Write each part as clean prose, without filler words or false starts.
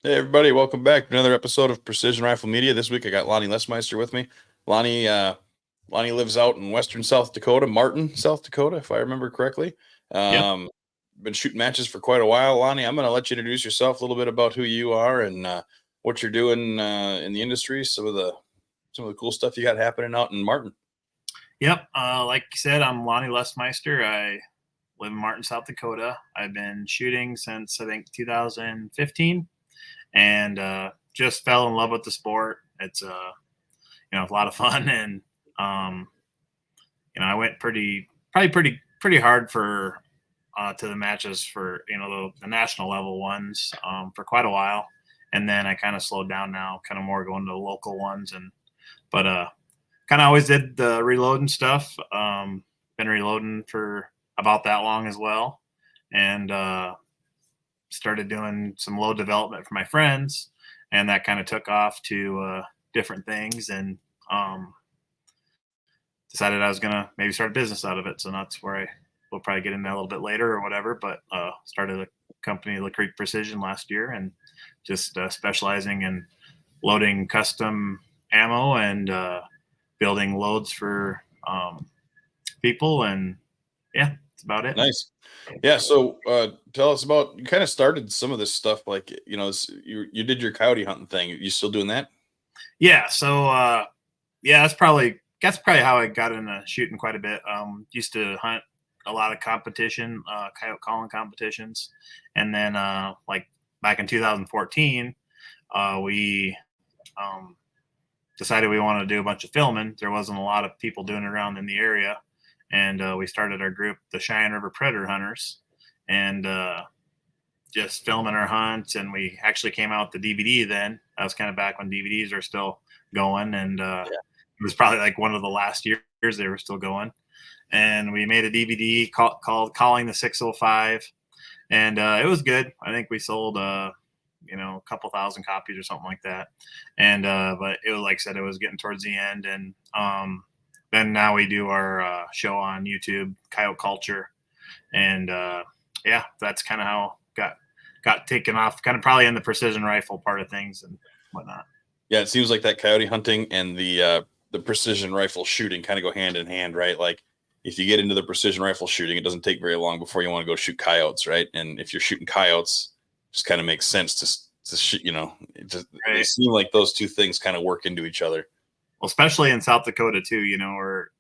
Hey everybody, welcome back to another episode of Precision Rifle Media. This week I got Lonny Lesmeister with me. Lonnie, Lonnie lives out in western South Dakota, Martin, South Dakota, if I remember correctly. Yep. Um, Been shooting matches for quite a while. Lonnie, I'm going to let you introduce yourself a little bit about who you are and what you're doing in the industry. Some of the cool stuff you got happening out in Martin. Yep. Like you said, I'm Lonny Lesmeister. I live in Martin, South Dakota. I've been shooting since I think 2015, and just fell in love with the sport. It's a lot of fun, and um, I went pretty hard for to the matches for the national level ones for quite a while, and then I kind of slowed down now, kind of more going to the local ones, and but kind of always did the reloading stuff. Been reloading for about that long as well, and started doing some load development for my friends, and that kind of took off to different things, and decided I was gonna maybe start a business out of it. So that's where we'll probably get into that a little bit later or whatever. But started a company, Lacreek Precision, last year, and just specializing in loading custom ammo and building loads for people, and yeah, that's about it. Nice. Yeah, so tell us about, you kind of started some of this stuff, like, you did your coyote hunting thing. You still doing that? Yeah, so yeah, that's probably how I got into shooting quite a bit. Used to hunt a lot of competition, coyote calling competitions, and then like back in 2014, we um, decided we wanted to do a bunch of filming. There wasn't a lot of people doing it around in the area, and we started our group, the Cheyenne River Predator Hunters, and just filming our hunts. And we actually came out with the DVD then. That was kind of back when DVDs are still going, and it was probably like one of the last years they were still going. And we made a DVD called "Calling the 605," and it was good. I think we sold a couple thousand copies or something like that. And but it was, like I said, it was getting towards the end, and then now we do our show on YouTube, Coyote Culture, and yeah, that's kind of how got taken off, kind of probably in the precision rifle part of things and whatnot. Yeah, it seems like that coyote hunting and the precision rifle shooting kind of go hand in hand, right? Like if you get into the precision rifle shooting, it doesn't take very long before you want to go shoot coyotes, right? And if you're shooting coyotes, it just kind of makes sense to shoot. They Right. seem like those two things kind of work into each other. Well, especially in South Dakota too, where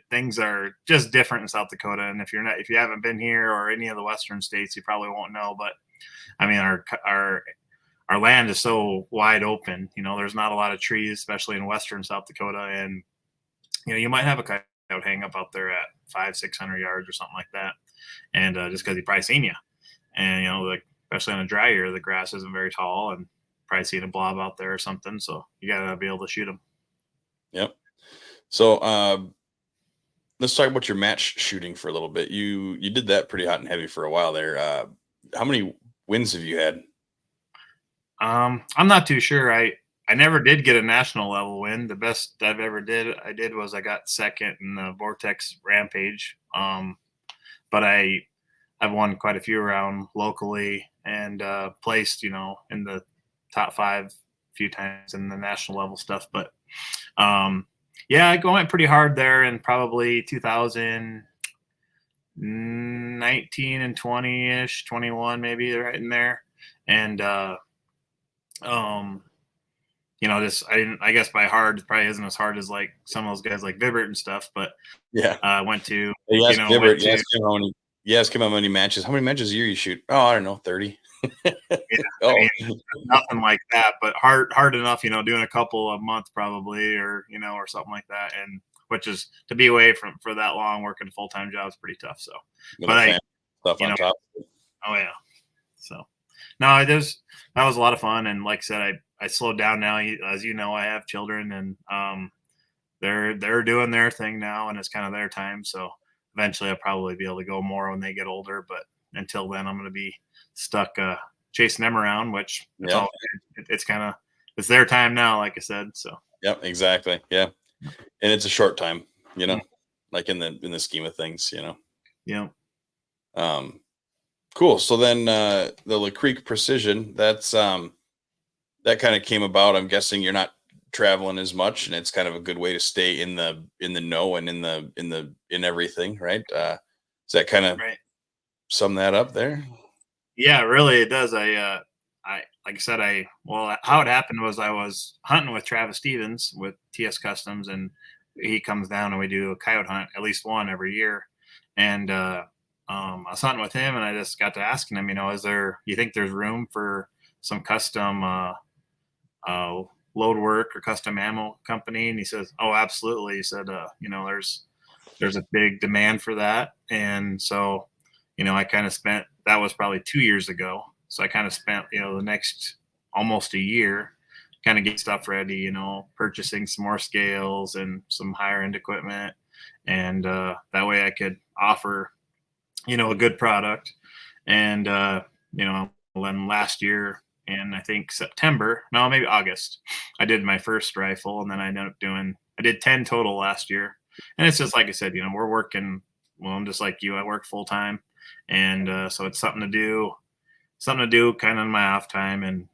things are just different in South Dakota. And if you haven't been here or any of the Western states, you probably won't know. But I mean, our land is so wide open. There's not a lot of trees, especially in Western South Dakota, and you might have a coyote hang up out there at 500-600 yards or something like that, and just because he probably seen you, and like especially on a dry year, the grass isn't very tall, and probably seen a blob out there or something. So you gotta be able to shoot them. Yep. So let's talk about your match shooting for a little bit. You did that pretty hot and heavy for a while there. How many wins have you had? I'm not too sure. I never did get a national level win. The best I did was I got second in the Vortex Rampage. But I've won quite a few around locally, and placed in the top five a few times in the national level stuff. But yeah, I went pretty hard there in probably 2019 and 20 ish, 21 maybe, right in there, and um, just I guess by hard it probably isn't as hard as like some of those guys like Vibert and stuff, but Yeah. went to You ask went Hibbert, to you ask him how many matches. How many matches a year you shoot? Oh, I don't know, 30. yeah, I Oh, mean, nothing like that, but hard enough, doing a couple a month probably, or or something like that, and which is to be away from for that long working a full time job is pretty tough. So, with but a fan stuff you on know, top. oh yeah, so no, that was a lot of fun, and like I said, I slowed down now. As you know, I have children, and they're doing their thing now, and it's kind of their time. So eventually, I'll probably be able to go more when they get older, but until then, I'm going to be stuck chasing them around, which it's Yeah. all it's kind of it's their time now, like I said. So Yep, exactly. Yeah. And it's a short time, you mm, know, like in the scheme of things. yeah, Um, cool. So then the Lacreek Precision, that's that kind of came about. I'm guessing you're not traveling as much, and it's kind of a good way to stay in the know and in everything, right? Does that kind of Right. sum that up there? Yeah, really, it does. I like I said, well, how it happened was I was hunting with Travis Stevens with TS Customs, and he comes down and we do a coyote hunt, at least one every year. And I was hunting with him, and I just got to asking him, you think there's room for some custom uh, load work or custom ammo company? And he says, oh, absolutely. He said, there's a big demand for that. And so, I kind of spent, that was probably 2 years ago. So I kind of spent, the next almost a year kind of get stuff ready, purchasing some more scales and some higher end equipment. And that way I could offer, a good product. And, then last year in, I think September, no, maybe August, I did my first rifle. And then I did 10 total last year. And it's just like I said, we're working. Well, I'm just like you. I work full time, and so it's something to do, kind of in my off time. And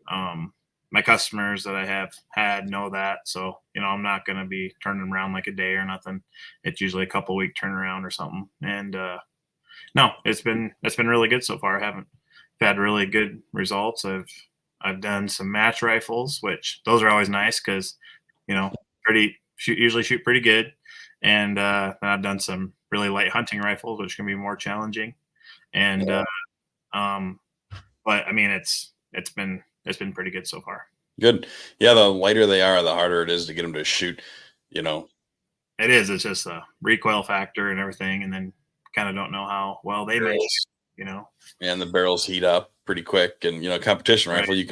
my customers that I have had know that, so I'm not going to be turning around like a day or nothing. It's usually a couple week turnaround or something. And no, it's been really good so far. I haven't had really good results. I've done some match rifles, which those are always nice because you know usually shoot pretty good. And I've done some really light hunting rifles, which can be more challenging. And um, but I mean, it's been pretty good so far. Good. Yeah, the lighter they are, the harder it is to get them to shoot. You know, It is. It's just a recoil factor and everything, and then kind of don't know how well they may shoot. barrels You know, and the barrels heat up pretty quick. And competition right? rifle, you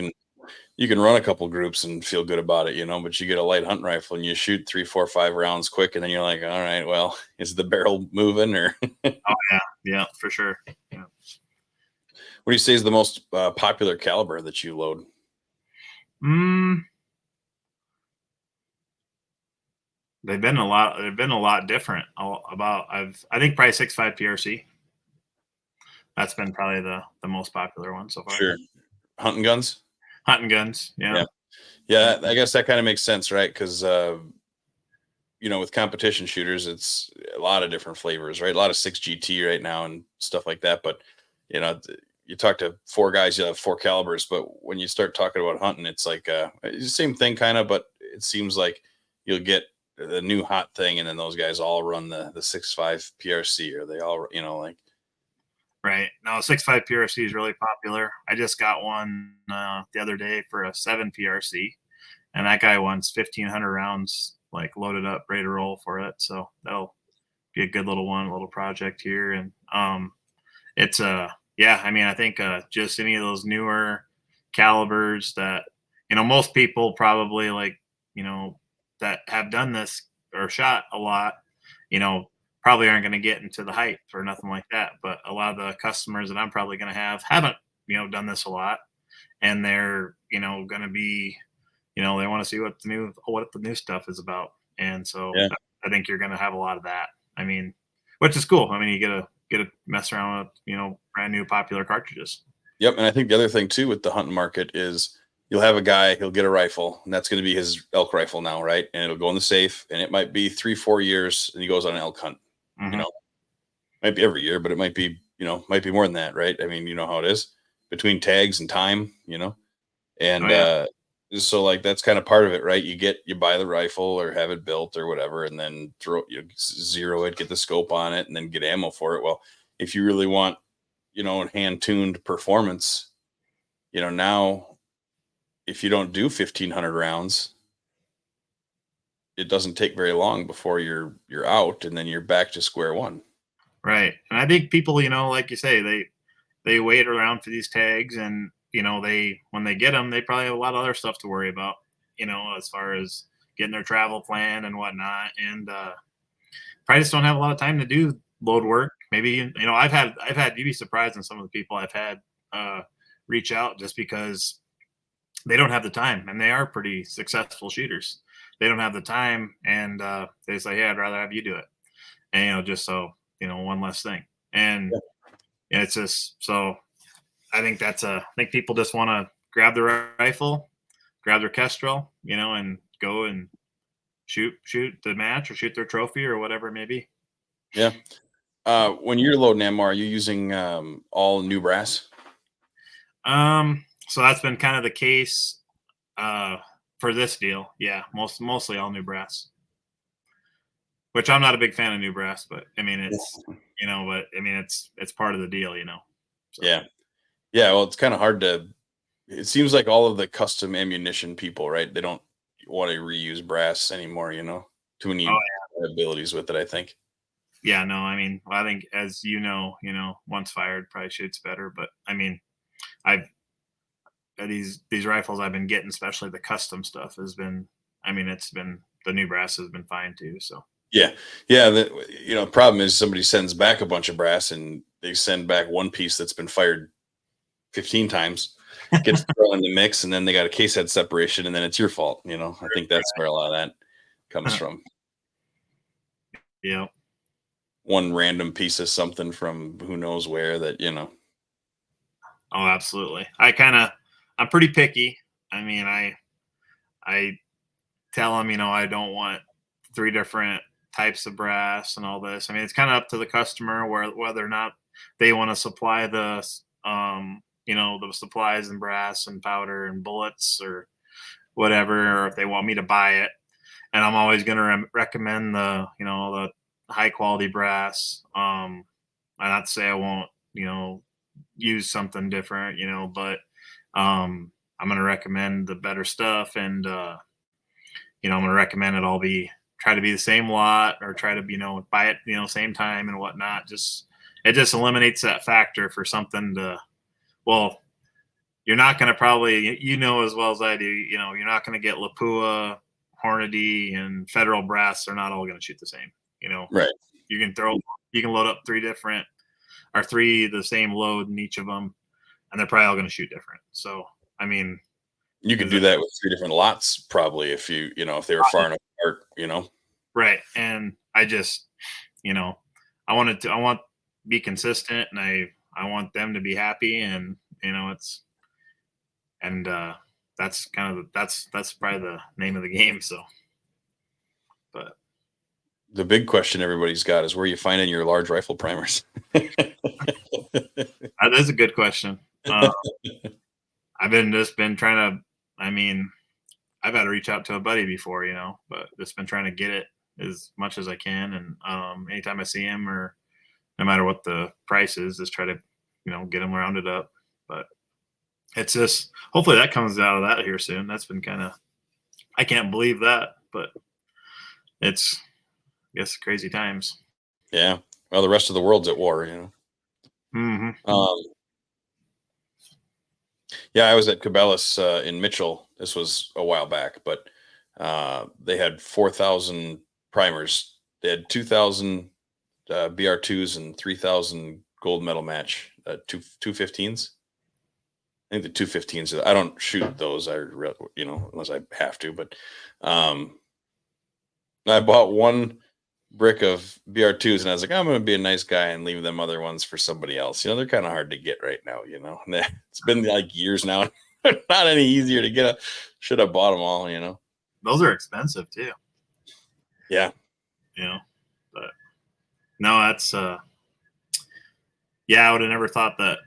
can run a couple groups and feel good about it. But you get a light hunt rifle and you shoot 3, 4, 5 rounds quick, and then you're like, all right, well, is the barrel moving or Oh yeah, yeah, for sure. Yeah. what do you say is the most popular caliber that you load? Mm, they've been a lot. They've been a lot different. I think probably 6.5 PRC. That's been probably the most popular one so far. Sure. Hunting guns? Hunting guns. Yeah. Yeah. Yeah, I guess that kind of makes sense, right? Because with competition shooters, it's a lot of different flavors, right? A lot of 6 GT right now and stuff like that. But you talk to four guys, you have four calibers. But when you start talking about hunting, it's like it's the same thing, kind of. But it seems like you'll get the new hot thing, and then those guys all run the 6.5 PRC, or they all, like Right. No, 6.5 PRC is really popular. I just got one the other day for a 7 PRC, and that guy wants 1,500 rounds like loaded up, ready to roll for it. So that'll be a good little one, a little project here. And it's yeah, I mean, I think just any of those newer calibers that most people probably like, that have done this or shot a lot, you know, probably aren't going to get into the hype or nothing like that. But a lot of the customers that I'm probably going to have haven't, done this a lot, and they're, going to be, they want to see what the new stuff is about. And so yeah. I think you're going to have a lot of that. I mean, which is cool. I mean, you get to mess around with, brand new popular cartridges. Yep, and I think the other thing too with the hunting market is you'll have a guy, he'll get a rifle, and that's going to be his elk rifle now, right? And it'll go in the safe, and it might be 3, 4 years, and he goes on an elk hunt. You Hmm. know, might be every year, but it might be more than that, right? I mean, you know how it is between tags and time, Oh and yeah, so like that's kind of part of it, right? You buy the rifle or have it built or whatever, and then zero it, get the scope on it, and then get ammo for it. Well, if you really want, hand tuned performance, now if you don't do 1,500 rounds, it doesn't take very long before you're out, and then you're back to square one. right. And I think people, like you say, they wait around for these tags, and they when they get them, they probably have a lot of other stuff to worry about, as far as getting their travel plan and whatnot, and probably just don't have a lot of time to do load work. Maybe I've had you'd be surprised in some of the people I've had reach out just because they don't have the time, and they are pretty successful shooters. They don't have the time, and they say, "Hey, I'd rather have you do it," and just so one less thing. And it's just so I think I think people just want to grab the rifle, grab their Kestrel, and go and shoot the match or shoot their trophy or whatever it may be. Yeah. When you're loading ammo, are you using all new brass? So that's been kind of the case for this deal. Yeah, mostly all new brass. Which I'm not a big fan of new brass, but I mean it's it's part of the deal, So Yeah. Yeah. Well, it's kind of hard to. It seems like all of the custom ammunition people, right? They don't want to reuse brass anymore. Too many abilities with it. I think. yeah, no, I mean, I think as once fired probably shoots better, but I mean, I've these rifles I've been getting, especially the custom stuff, has been. I mean, it's been the new brass has been fine too. So Yeah. Yeah. The problem is somebody sends back a bunch of brass and they send back one piece that's been fired 15 times, gets thrown in the mix, and then they got a case head separation, and then it's your fault. I think that's where a lot of that comes from. yeah, One random piece of something from who knows where that. oh, absolutely. I'm pretty picky. I mean, I tell them, I don't want 3 different types of brass and all this. I mean, it's kind of up to the customer whether or not they want to supply the supplies and brass and powder and bullets or whatever, or if they want me to buy it. And I'm always going to recommend the high quality brass. I not to say I won't, use something different, but I'm going to recommend the better stuff. And, I'm going to recommend it all try to be the same lot or try to, buy it, same time and whatnot. It just eliminates that factor for something well, you're not going to probably, as well as I do, you're not going to get Lapua, Hornady, and Federal brass. They're not all going to shoot the same. Right. You can load up 3 the same load in each of them, and they're probably all going to shoot different. So, I mean, You could do that with 3 different lots, probably, if if they were far enough apart. Right. And I just, I want to be consistent, and I want them to be happy, and that's kind of that's probably the name of the game. So, but The big question everybody's got is where you finding your large rifle primers. that is a good question. I've been trying to. I mean, I've had to reach out to a buddy before, but just been trying to get it as much as I can. And anytime I see him, or no matter what the price is, just try to, get him rounded up. But it's just hopefully that comes out of that here soon. That's been I can't believe that, but it's, I guess, crazy times. Yeah. Well, the rest of the world's at war. Mm-hmm. Yeah, I was at Cabela's in Mitchell. This was a while back, but they had 4,000 primers. They had 2,000 BR2s and 3,000 gold medal match 215s. I think the 215s. I don't shoot those. Unless I have to. But I bought one brick of BR2s, and I was like, I'm going to be a nice guy and leave them other ones for somebody else. They're kind of hard to get right now. And it's been like years now. Not any easier to get. Should have bought them all. Those are expensive too. Yeah. But no, that's yeah, I would have never thought that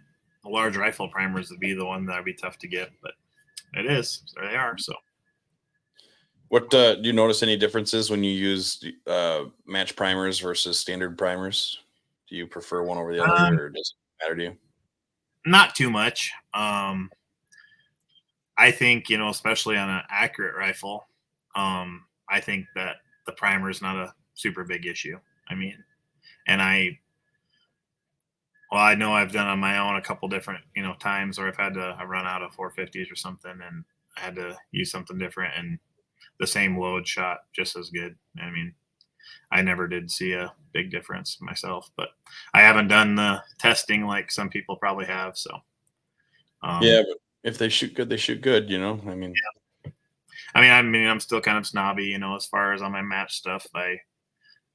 a large rifle primers would be the one that would be tough to get, but it is. There they are. So What do you notice any differences when you use match primers versus standard primers? Do you prefer one over the other, or does it matter to you? not too much. I think, especially on an accurate rifle, I think that the primer is not a super big issue. I mean, and I know I've done on my own a couple different, times where I've had to run out of 450s or something, and I had to use something different, and the same load shot just as good. I mean, I never did see a big difference myself, but I haven't done the testing like some people probably have. So, Yeah, but if they shoot good, they shoot good. I mean, yeah. I mean, I'm still kind of snobby, as far as on my match stuff.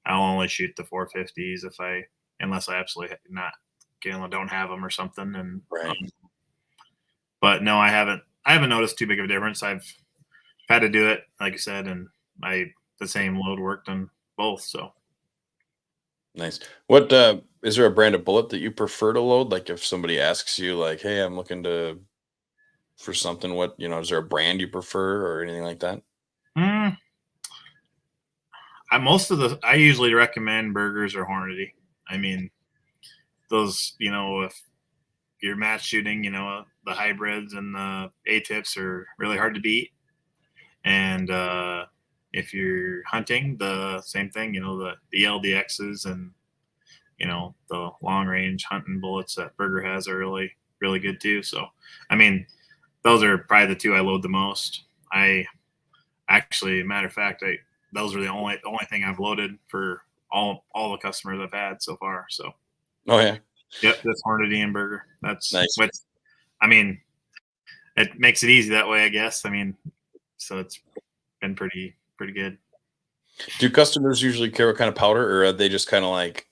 I'll only shoot the 450s unless I absolutely don't have them or something. And right. but no, I haven't noticed too big of a difference. I've had to do it, like I said, and the same load worked on both. So Nice. What is there a brand of bullet that you prefer to load? Like if somebody asks you, like, "Hey, I'm looking to for something," what is there a brand you prefer or anything like that? mm, I usually recommend burgers or Hornady. I mean, those, if you're match shooting, the hybrids and the A tips are really hard to beat. And if you're hunting, the same thing, the LDXs and the long range hunting bullets that Burger has are really really good too. So I mean, those are probably the two I load the most. I actually, matter of fact, those are the only thing I've loaded for all the customers I've had so far. So Oh yeah, yep, that's Hornady and Burger. That's nice. what I mean. It makes it easy that way, I guess. I mean, so it's been pretty good. Do customers usually care what kind of powder, or are they just kind of like,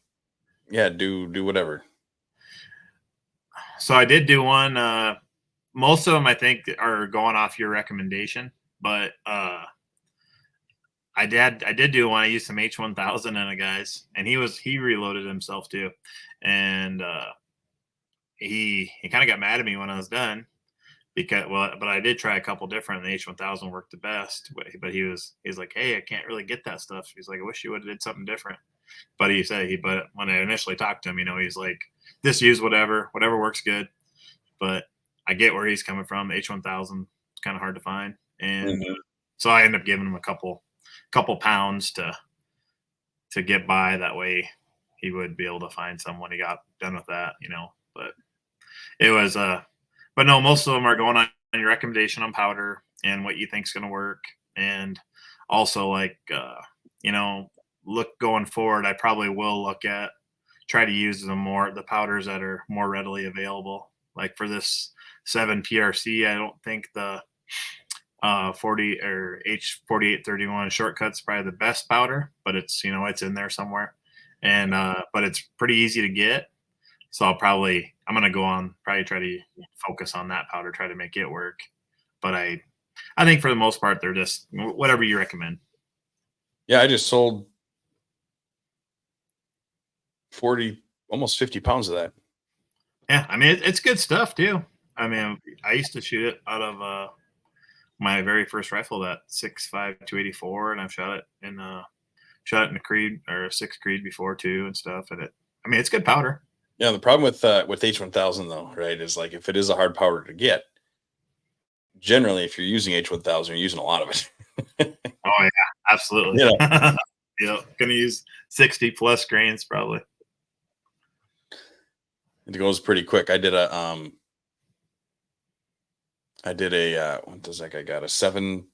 yeah, do whatever? So I did do one. Most of them I think are going off your recommendation, but I did do one. I used some H1000 in a guy's, and he reloaded himself too, and he kind of got mad at me when I was done because but I did try a couple different. And the H1000 worked the best, but he's like, hey, I can't really get that stuff. He's like, I wish you would have did something different. But but when I initially talked to him, he's like, just use whatever works good. But I get where he's coming from. H1000 is kind of hard to find, and Mhm. so I ended up giving him a couple pounds to get by. That way, he would be able to find some when he got done with that. But it was but no, most of them are going on your recommendation on powder and what you think's going to work, and also like you know, look going forward. I probably will look at try to use the powders that are more readily available. Like for this 7 PRC, I don't think the 40 or H4831 shortcut's probably the best powder, but it's in there somewhere, and but it's pretty easy to get. So I'm gonna go on probably try to focus on that powder, try to make it work. But I think for the most part they're just whatever you recommend. Yeah, I just sold 40, almost 50 pounds of that. Yeah, I mean it's good stuff too. I mean I used to shoot it out of my very first rifle, that 6.5 284, and I've shot it in a Creed or a 6 Creed before too and stuff. And I mean, it's good powder. Yeah, the problem with H1000 though, right, is like if it is a hard powder to get, generally if you're using H1000, you're using a lot of it. Oh yeah, absolutely. you know, Yeah, gonna use 60 plus grains probably. it goes pretty quick. I did a what does that guy got? A seven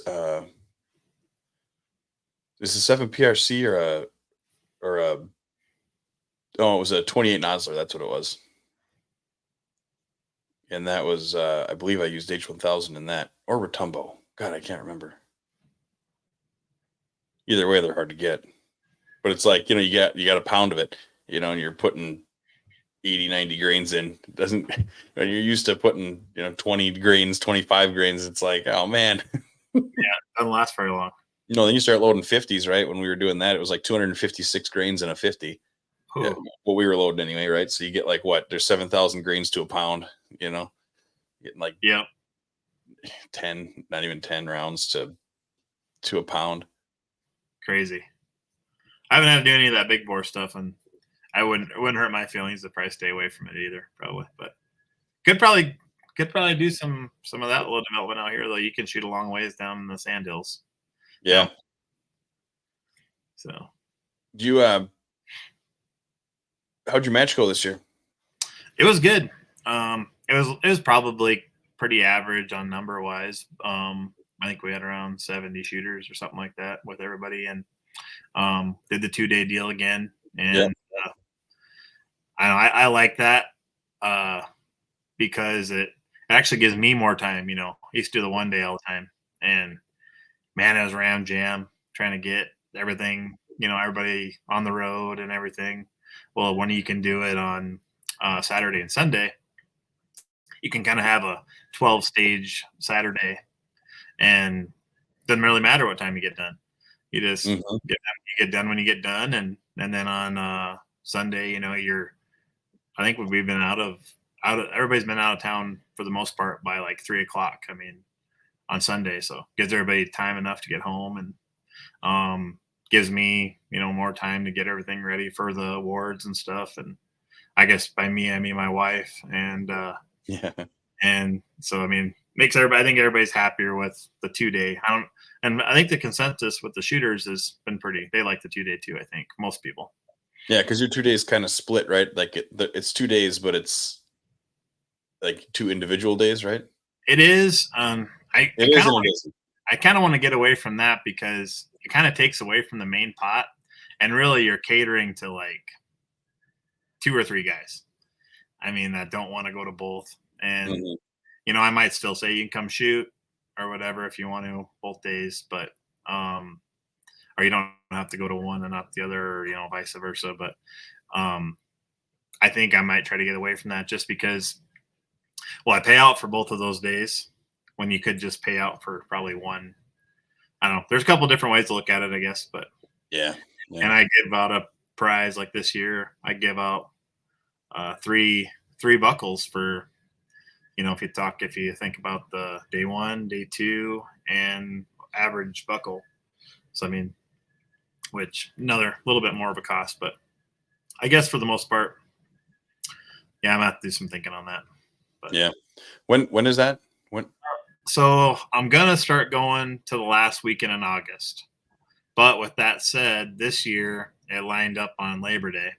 uh is a 7 PRC or a oh, it was a 28 Nosler, that's what it was. And that was I believe I used H1000 in that, or Rotumbo. God, I can't remember. Either way, they're hard to get. But it's like, you got a pound of it, and you're putting 80, 90 grains in. It doesn't when you're used to putting, 20 grains, 25 grains, it's like, oh man. Doesn't last very long. Then you start loading 50s, right? When we were doing that, it was like 256 grains in a 50. Yeah, Ooh, what we were loading anyway, right? So you get like what? There's 7,000 grains to a pound, getting like yeah, 10, not even 10 rounds to a pound. crazy. I haven't had to do any of that big bore stuff, and it wouldn't hurt my feelings to probably stay away from it either, probably. But could probably do some of that little development out here though. You can shoot a long ways down in the sand hills. Yeah. So Do you how'd your match go this year? it was good. It was probably pretty average on number wise. I think we had around 70 shooters or something like that with everybody, and did the 2 day deal again. Yeah. And I like that uh, because it actually gives me more time. I used to do the 1 day all the time, and man, it was ram jam trying to get everything. Everybody on the road and everything. Well, when you can do it on Saturday and Sunday, you can kind of have a 12 stage Saturday, and doesn't really matter what time you get done. You just Mhm. you get done when you get done, and then on Sunday, I think we've been out of everybody's been out of town for the most part by like 3 o'clock. I mean, on Sunday, so gives everybody time enough to get home, and gives me more time to get everything ready for the awards and stuff. And I guess by me I mean my wife, Yeah. and so I mean makes everybody. I think everybody's happier with the 2 day. And I think the consensus with the shooters has been pretty. They like the 2 day too. I think most people. Yeah, because your 2 days kind of split, right? Like it's 2 days, but it's like two individual days, right? It is. It is and it isn't. I kind of want to get away from that because it kind of takes away from the main pot, and really you're catering to like 2 or 3 guys. I mean, that don't want to go to both. And Mhm. I might still say you can come shoot or whatever if you want to both days, but or you don't have to go to one and not the other, or vice versa. But um, I think I might try to get away from that just because. Well, I pay out for both of those days when you could just pay out for probably one. I don't know. There's a couple different ways to look at it, I guess, but Yeah. Yeah. and I give out a prize like this year. I give out three buckles for if you think about the day one, day two, and average buckle. So I mean, which another little bit more of a cost, but I guess for the most part, yeah, I'm gonna have to do some thinking on that. But Yeah. When is that? When? so I'm gonna start going to the last weekend in August. But with that said, this year it lined up on Labor Day,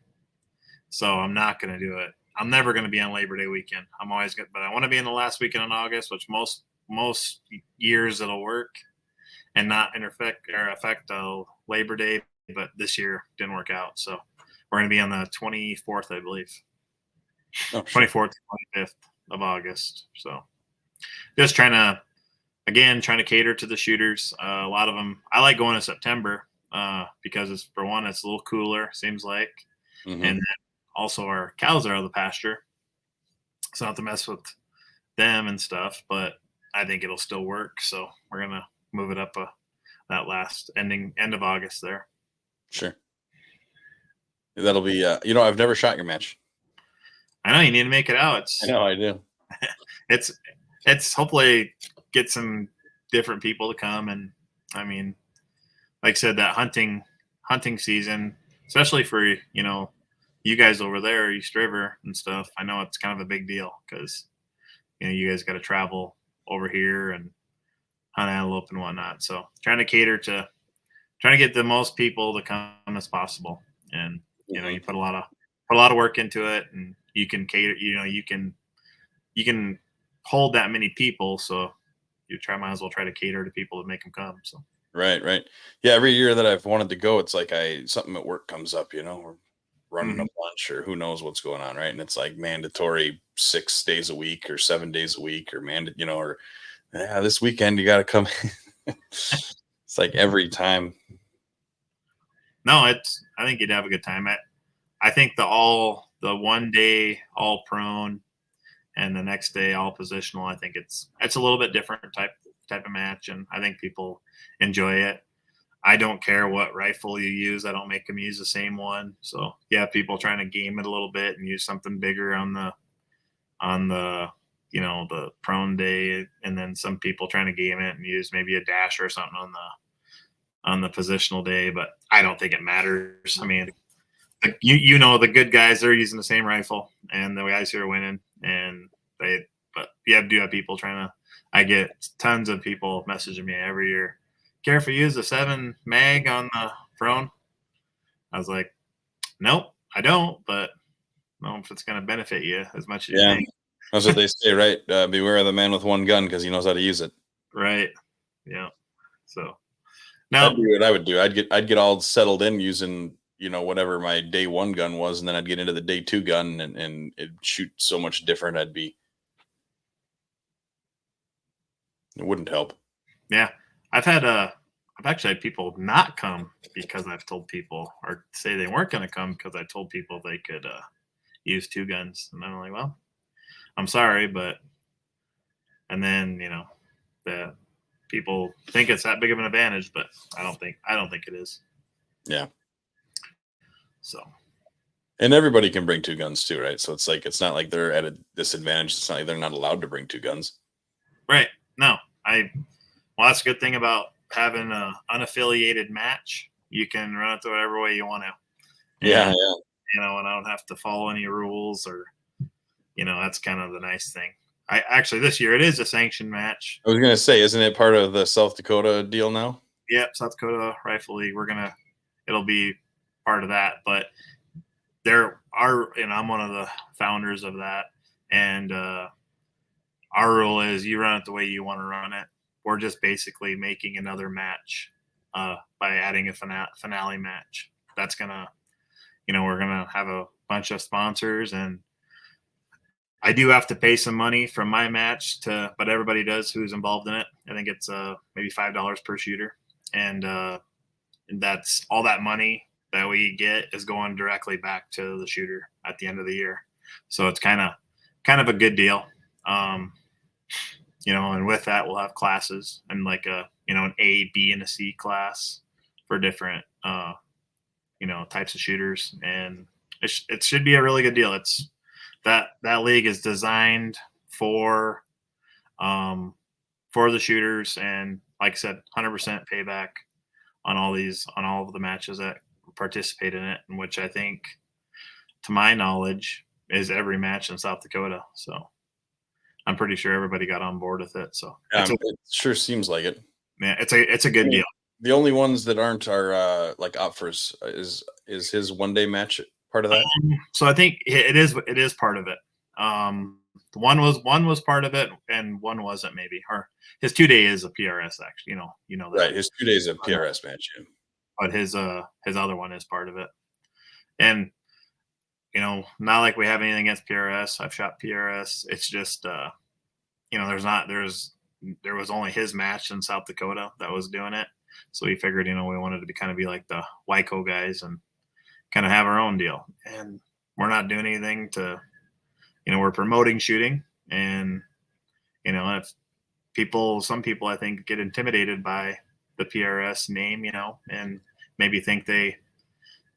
so I'm not gonna do it. I'm never gonna be on Labor Day weekend. I'm always good, but I want to be in the last weekend in August, which most years it'll work and not affect Labor Day. But this year didn't work out, so we're gonna be on the 24th, I believe, Oh, sure. 24th, 25th of August. So just trying to cater to the shooters. A lot of them, I like going in September because it's a little cooler, seems like, Hmm. and then also our cows are out of the pasture, so not to mess with them and stuff. But I think it'll still work, so we're gonna move it up that last end of August there. Sure. That'll be. I've never shot your match. I know you need to make it out. I know I do. It's it's hopefully get some different people to come, and I mean, like I said, that hunting season, especially for you guys over there, East River and stuff. I know it's kind of a big deal because you guys got to travel over here and hunt antelope and whatnot. So trying to get the most people to come as possible, and Hmm. you put a lot of work into it, and you can cater. You can hold that many people, so might as well try to cater to people to make them come. So. Right. Right. Yeah. Every year that I've wanted to go, it's like something at work comes up. We're running a Mhm. bunch or who knows what's going on, right? And it's like mandatory 6 days a week or 7 days a week or or yeah, this weekend you got to come. It's like every time. No, I think you'd have a good time. I think the one day all prone and the next day all positional. I think it's a little bit different type of match, and I think people enjoy it. I don't care what rifle you use. I don't make them use the same one. So yeah, people trying to game it a little bit and use something bigger on the the prone day, and then some people trying to game it and use maybe a dash or something on the positional day. But I don't think it matters. I mean, the good guys, they're using the same rifle, and the guys who are winning, and but you do have people trying to. I get tons of people messaging me every year. Care if we use the 7 mag on the prone? I was like, nope, I don't, but I don't know if it's going to benefit you as much as you Yeah. think. That's what they say, right? Beware of the man with one gun because he knows how to use it. Right. Yeah. So That'd no, be what I would do. I'd get all settled in using, whatever my day one gun was, and then I'd get into the day two gun and it'd shoot so much different. It wouldn't help. yeah, I've actually had people not come because I've told people, or say they weren't going to come because I told people they could use 2 guns, and I'm like, well, I'm sorry, but and then the people think it's that big of an advantage, but I don't think it is. Yeah. So. And everybody can bring 2 guns too, right? So it's not like they're at a disadvantage. It's not like they're not allowed to bring 2 guns. Right. No, well, that's a good thing about having an unaffiliated match. You can run it whatever way you want to. Yeah, And, yeah. and I don't have to follow any rules or, that's kind of the nice thing. I actually, this year it is a sanctioned match. I was gonna say, isn't it part of the South Dakota deal now? Yep. South Dakota Rifle League. It'll be part of that, but I'm one of the founders of that. And, our rule is you run it the way you want to run it. We're just basically making another match by adding a finale match. That's gonna, we're gonna have a bunch of sponsors, and I do have to pay some money from my match but everybody does who's involved in it. I think it's maybe $5 per shooter, and that's all that money that we get is going directly back to the shooter at the end of the year. So it's kind of a good deal. And with that, we'll have classes and like an A, B, and a C class for different, types of shooters. And it should be a really good deal. It's that league is designed for the shooters. And like I said, 100% payback on all of the matches that participate in it, and which I think, to my knowledge, is every match in South Dakota. So I'm pretty sure everybody got on board with it. So It sure seems like it. Yeah, it's a good deal. The only ones that aren't are like Opfers. Is his 1-day match part of that? So I think it is part of it. One was part of it, and one wasn't maybe. Or his 2-day is a PRS actually. That. Right. His 2 days of PRS match. Yeah. But his other one is part of it. And not like we have anything against PRS. I've shot PRS. It's just there was only his match in South Dakota that was doing it. So we figured, we wanted to kind of be like the YCO guys and kind of have our own deal. And we're not doing anything to, we're promoting shooting. And, if some people I think get intimidated by the PRS name, and maybe think they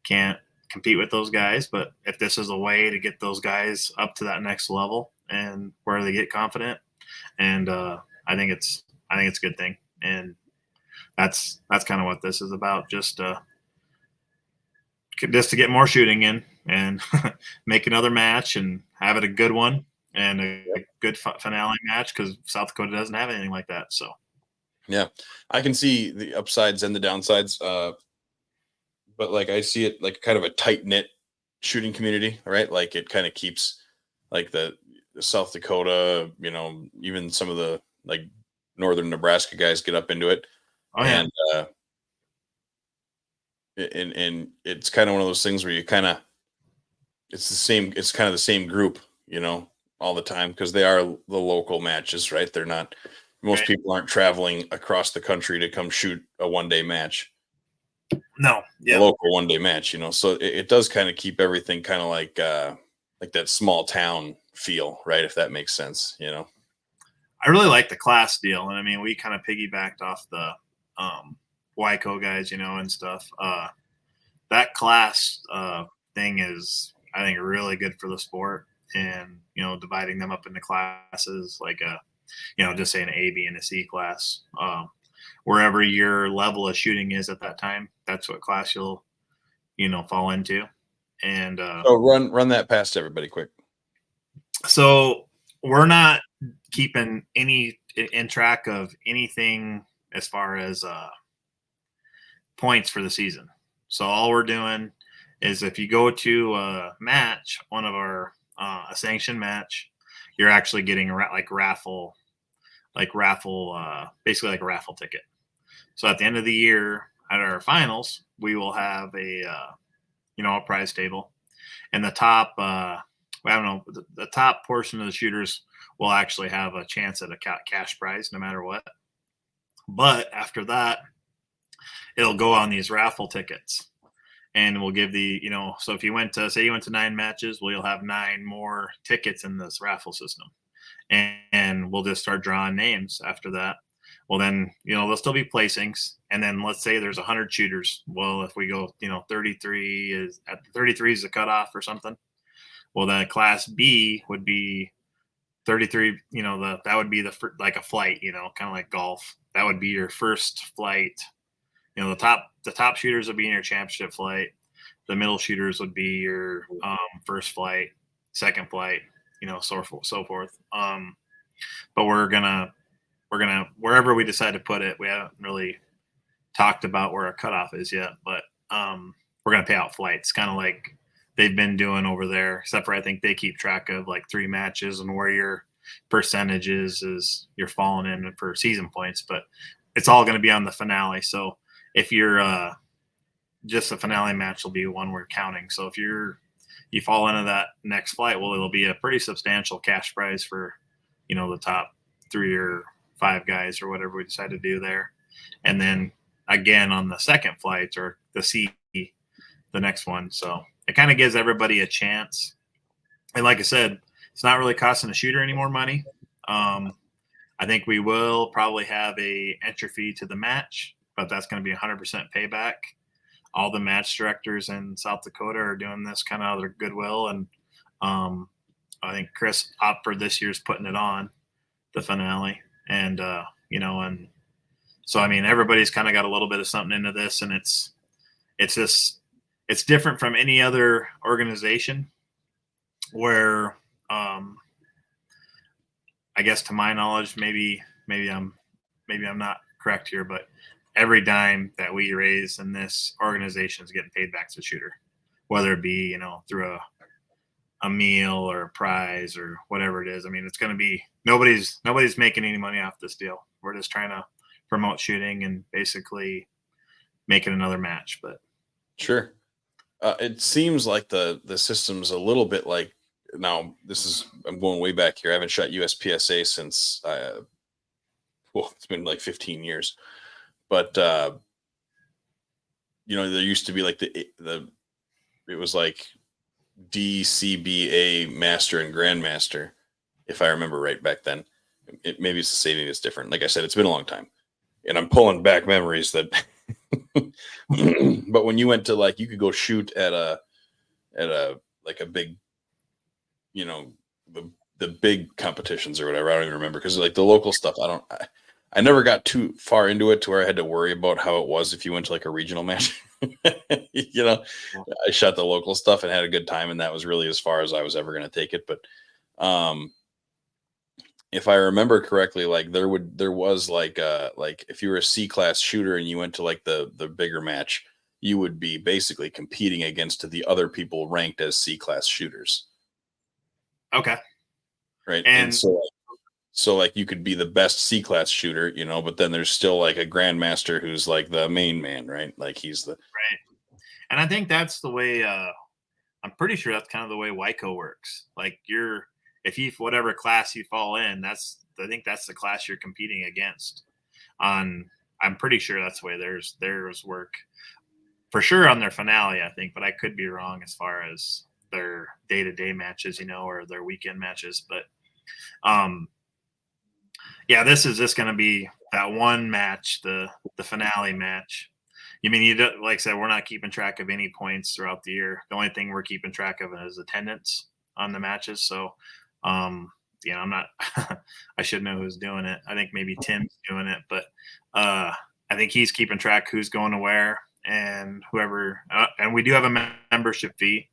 can't compete with those guys. But if this is a way to get those guys up to that next level and where they get confident, and I think it's a good thing. And that's kind of what this is about, just to get more shooting in and make another match and have it a good one and a good finale match, because South Dakota doesn't have anything like that. So yeah, I can see the upsides and the downsides, but like I see it like kind of a tight knit shooting community, right? Like it kind of keeps like the South Dakota, even some of the like northern Nebraska guys get up into it. Oh, yeah. And it's kind of one of those things where it's kind of the same group, all the time, because they are the local matches, right? They're not, most people aren't traveling across the country to come shoot a 1-day match. No, yeah, a local 1-day match, so it does kind of keep everything kind of like that small town feel, right? If that makes sense, I really like the class deal. And I mean, we kind of piggybacked off the YCO guys, and stuff. That class thing is, I think, really good for the sport. And, dividing them up into classes, like just say an A, B, and a C class, wherever your level of shooting is at that time, that's what class you'll, fall into. And so run that past everybody quick. So we're not keeping any in track of anything as far as points for the season. So all we're doing is, if you go to a match, one of our a sanctioned match, you're actually getting raffle, basically like a raffle ticket. So at the end of the year, at our finals, we will have a prize table, and the top I don't know, the top portion of the shooters will actually have a chance at a cash prize no matter what. But after that, it'll go on these raffle tickets, and we'll give so if you went to 9 matches, well, you'll have 9 more tickets in this raffle system. and we'll just start drawing names after that. Well, then, there'll still be placings. And then let's say there's 100 shooters. Well, if we go, 33 is at 33 is the cutoff or something. Well, then class B would be 33, that would be like a flight, kind of like golf. That would be your first flight. The top shooters would be in your championship flight. The middle shooters would be your first flight, second flight, so forth. But we're gonna wherever we decide to put it. We haven't really talked about where our cutoff is yet, but we're gonna pay out flights, kind of like they've been doing over there. Except for I think they keep track of like 3 matches and where your percentages is you're falling in for season points. But it's all going to be on the finale. So if you're just the finale match will be one we're counting. So if you fall into that next flight, well, it'll be a pretty substantial cash prize for the top 3 or 5 guys or whatever we decide to do there. And then again on the second flight or the C, the next one. So it kind of gives everybody a chance. And like I said, it's not really costing a shooter any more money. I think we will probably have a entry fee to the match, but that's going to be 100% payback. All the match directors in South Dakota are doing this kind of out of their goodwill. And I think Chris Opford this year is putting it on the finale. And, and so, I mean, everybody's kind of got a little bit of something into this, and it's different from any other organization where, I guess to my knowledge, maybe I'm not correct here, but every dime that we raise in this organization is getting paid back to the shooter, whether it be, through a meal or a prize or whatever it is. I mean, it's going to be, nobody's making any money off this deal. We're just trying to promote shooting and basically make it another match. But Sure. It seems like the system's a little bit like, now I'm going way back here. I haven't shot USPSA since, it's been like 15 years, but, there used to be like it was like DCBA master and grandmaster, if I remember right back then. Maybe it's the saving is different. Like I said, it's been a long time and I'm pulling back memories that, but when you went to like, you could go shoot at a like a big, the big competitions or whatever. I don't even remember, because like the local stuff, I never got too far into it to where I had to worry about how it was if you went to like a regional match. I shot the local stuff and had a good time, and that was really as far as I was ever going to take it. But if I remember correctly, like there was like if you were a C class shooter and you went to like the bigger match, you would be basically competing against the other people ranked as C class shooters. Okay. Right. And so like you could be the best C class shooter, but then there's still like a grandmaster who's like the main man, right? Like he's the right. And I think that's the way, I'm pretty sure that's kind of the way WICO works. Like if you, whatever class you fall in, I think that's the class you're competing against I'm pretty sure that's the way theirs work for sure on their finale, I think, but I could be wrong as far as their day-to-day matches, or their weekend matches. But yeah, this is just going to be that one match, the finale match. You mean, like I said, we're not keeping track of any points throughout the year. The only thing we're keeping track of is attendance on the matches. So, I'm not, I should know who's doing it. I think maybe Tim's doing it, but I think he's keeping track who's going to where and whoever, and we do have a membership fee.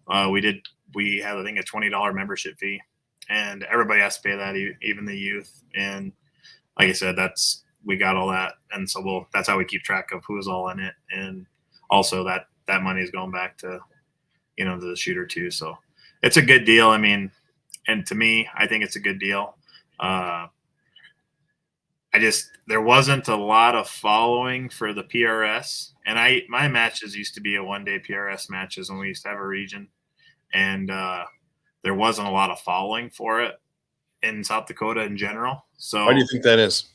We have, I think, a $20 membership fee, and everybody has to pay that, even the youth. And like I said, we got all that. And so that's how we keep track of who's all in it. And also that money is going back to, to the shooter too. So it's a good deal. I mean, and to me, I think it's a good deal. There wasn't a lot of following for the PRS, and my matches used to be a 1-day PRS matches when we used to have a region, and there wasn't a lot of following for it in South Dakota in general. So why do you think that is?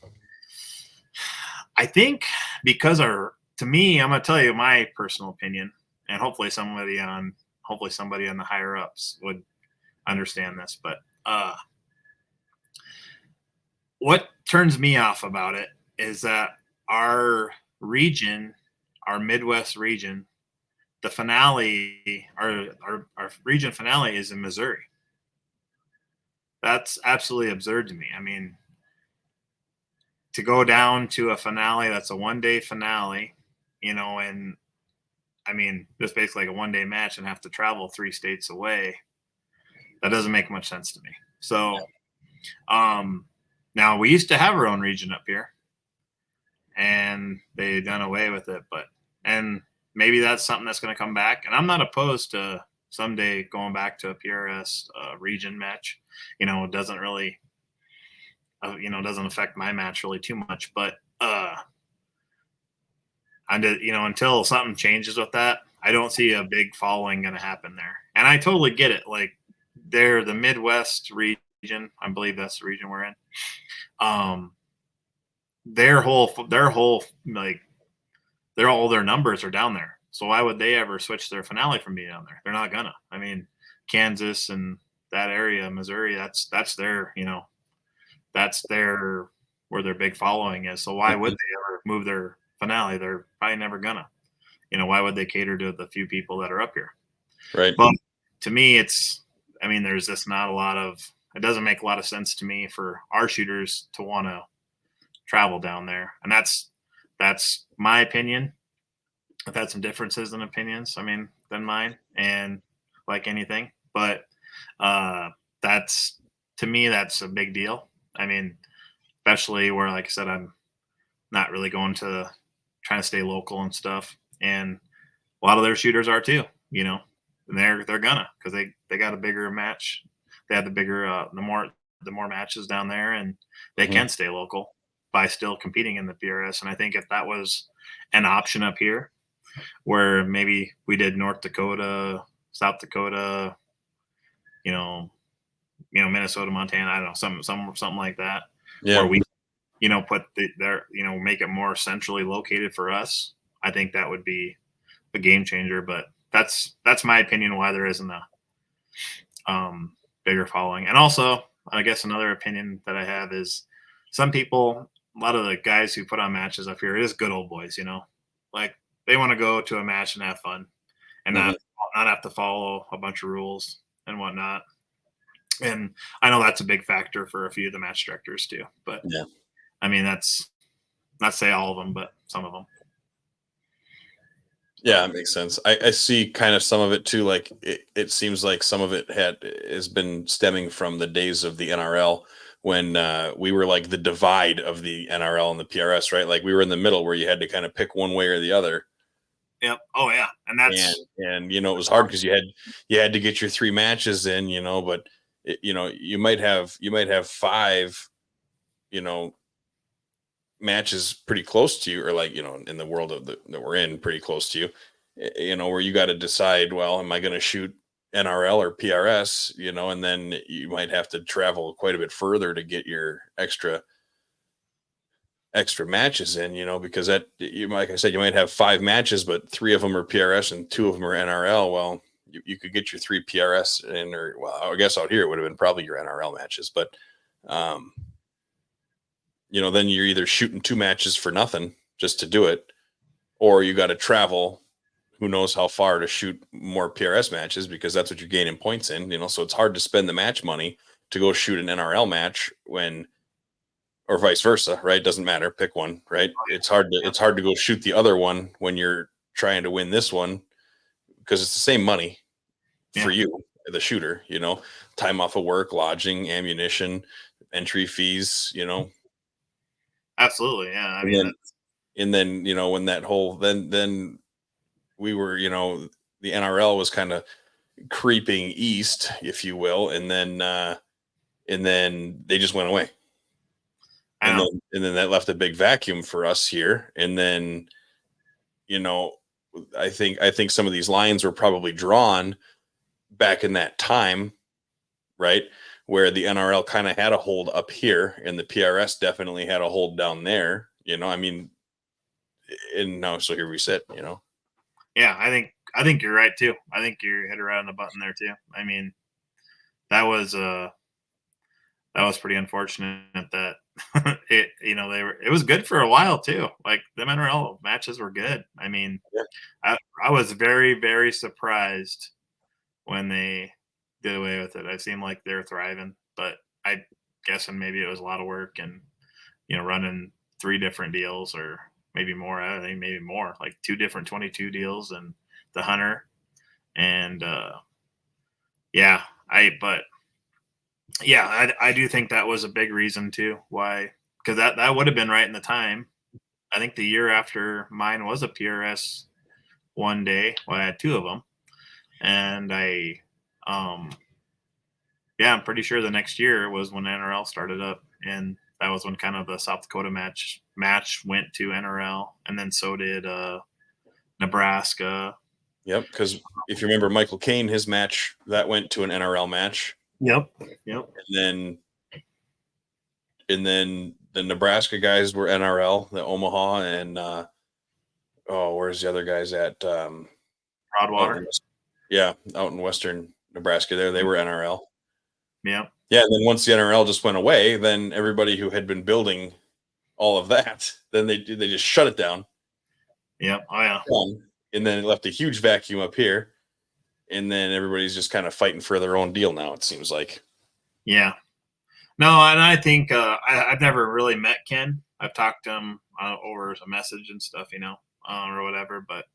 I think because to me, I'm going to tell you my personal opinion, and hopefully somebody on the higher ups would understand this, but what turns me off about it is that our region, our Midwest region, the finale, our region finale is in Missouri. That's absolutely absurd to me. I mean, to go down to a finale that's a 1-day finale, and I mean, just basically like a 1-day match and have to travel 3 states away. That doesn't make much sense to me. So, now we used to have our own region up here, and they done away with it. And maybe that's something that's going to come back. And I'm not opposed to someday going back to a PRS region match. It doesn't really, doesn't affect my match really too much. But until something changes with that, I don't see a big following going to happen there. And I totally get it. Like, they're the Midwest region. I believe that's the region we're in. Their whole like, all their numbers are down there. So why would they ever switch their finale from being down there? They're not gonna. I mean, Kansas and that area, Missouri, that's their, that's their, where their big following is. So why would they ever move their finale? They're probably never gonna. Why would they cater to the few people that are up here? Right. But to me, there's just not a lot of, it doesn't make a lot of sense to me for our shooters to want to travel down there. And that's my opinion. I've had some differences in opinions, than mine, and like anything, but to me, that's a big deal. Especially where, like I said, I'm not really going to trying to stay local and stuff. And a lot of their shooters are too, and they're gonna, because they got a bigger match. They have the bigger, the more matches down there, and they can stay local by still competing in the PRS. And I think if that was an option up here, where maybe we did North Dakota, South Dakota, Minnesota, Montana, I don't know, something like that, where we, put make it more centrally located for us. I think that would be a game changer. But that's my opinion why there isn't a bigger following. And also, I guess another opinion that I have is some people, a lot of the guys who put on matches up here, it is good old boys, like they want to go to a match and have fun and not have to follow a bunch of rules and whatnot. And I know that's a big factor for a few of the match directors too. But yeah, that's not say all of them, but some of them. Yeah, it makes sense. I see kind of some of it too. Like it seems like some of it has been stemming from the days of the NRL when we were like the divide of the NRL and the PRS, right? Like we were in the middle where you had to kind of pick one way or the other. Yep. Oh yeah, and that's and it was hard because you had to get your 3 matches in, but you might have 5, matches pretty close to you, or like in the world that we're in, pretty close to you, where you got to decide, well, am I going to shoot NRL or PRS, and then you might have to travel quite a bit further to get your extra matches in, because that, like I said, you might have 5 matches, but 3 of them are PRS and 2 of them are NRL. Well, you could get your 3 PRS in, or well, I guess out here it would have been probably your NRL matches, but then you're either shooting 2 matches for nothing just to do it, or you got to travel who knows how far to shoot more PRS matches, because that's what you're gaining points in, so it's hard to spend the match money to go shoot an NRL match or vice versa, right? Doesn't matter. Pick one, right? It's hard to go shoot the other one when you're trying to win this one, because it's the same money for you, the shooter, time off of work, lodging, ammunition, entry fees, absolutely, yeah. And then when that whole then we were, the NRL was kind of creeping east, if you will, and then they just went away. And then that left a big vacuum for us here. And then, I think some of these lines were probably drawn back in that time, right? Where the NRL kind of had a hold up here and the PRS definitely had a hold down there, and now, so here we sit, Yeah, I think you're right too. I think you hit it right on the button there too. That was pretty unfortunate that it was good for a while too. Like the NRL matches were good. I mean, Yeah. I was very, very surprised when they did away with it. It seemed like they're thriving, but I guessing maybe it was a lot of work and running 3 different deals or maybe more. I think maybe more, like 2 different 22 deals and the hunter and yeah, I do think that was a big reason too why, because that would have been right in the time. I think the year after mine was a PRS one day. Well, I had 2 of them, and um, I'm pretty sure the next year was when NRL started up, and that was when kind of the South Dakota match went to NRL, and then so did Nebraska. Yep. Because if you remember Michael Caine, his match that went to an NRL match. Yep. And then the Nebraska guys were NRL, the Omaha, and where's the other guys at? Broadwater. Out in western Nebraska. They were NRL. Yeah. Yeah, and then once the NRL just went away, then everybody who had been building all of that, then they just shut it down. Yep. Oh yeah. And then it left a huge vacuum up here, and then everybody's just kind of fighting for their own deal now. It seems like. Yeah. No, and I think I've never really met Ken. I've talked to him over a message and stuff, or whatever. But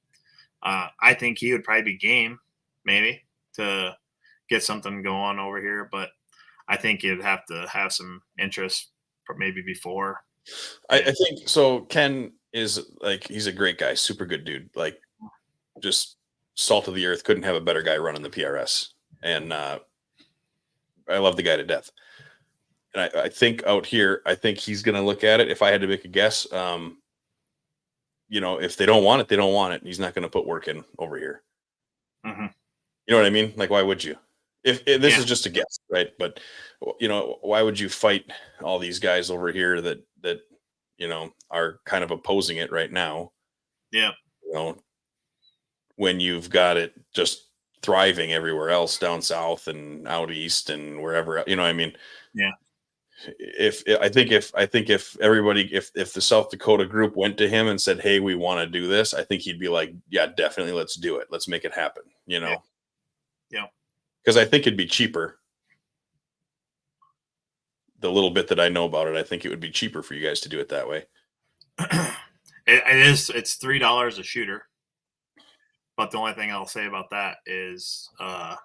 I think he would probably be game, maybe, to get something going over here. But I think you'd have to have some interest maybe before. I think so. Ken is like, he's a great guy, super good dude. Like, just salt of the earth. Couldn't have a better guy running the PRS, and I love the guy to death. And I think out here, I think he's going to look at it. If I had to make a guess, if they don't want it, they don't want it. He's not going to put work in over here. Mm-hmm. You know what I mean? Like, why would you? If this is just a guess, right? But why would you fight all these guys over here that are kind of opposing it right now? Yeah. When you've got it just thriving everywhere else down south and out east and wherever, I mean, yeah. If everybody, if the South Dakota group went to him and said, "Hey, we want to do this," I think he'd be like, "Yeah, definitely, let's do it. Let's make it happen." Yeah. Because I think it'd be cheaper. The little bit that I know about it, I think it would be cheaper for you guys to do it that way. It's $3 a shooter, but the only thing I'll say about that is, I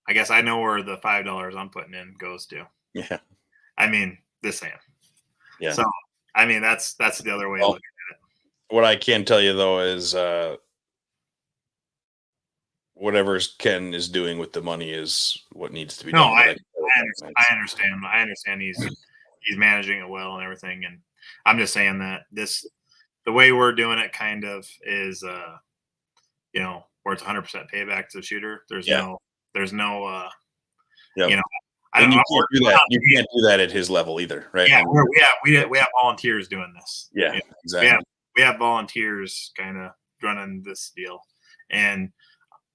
guess I know where the $5 I'm putting in goes to. Yeah. I mean, this hand. Yeah. So, I mean, that's the other way of looking at it. What I can tell you though is, whatever Ken is doing with the money is what needs to be done. I understand. I understand he's managing it well and everything. And I'm just saying that the way we're doing it kind of is, where it's 100% payback to the shooter. There's no, and you can't do that. You can't do that at his level either, right? Yeah, we have volunteers doing this. Yeah, exactly. We have volunteers kind of running this deal, and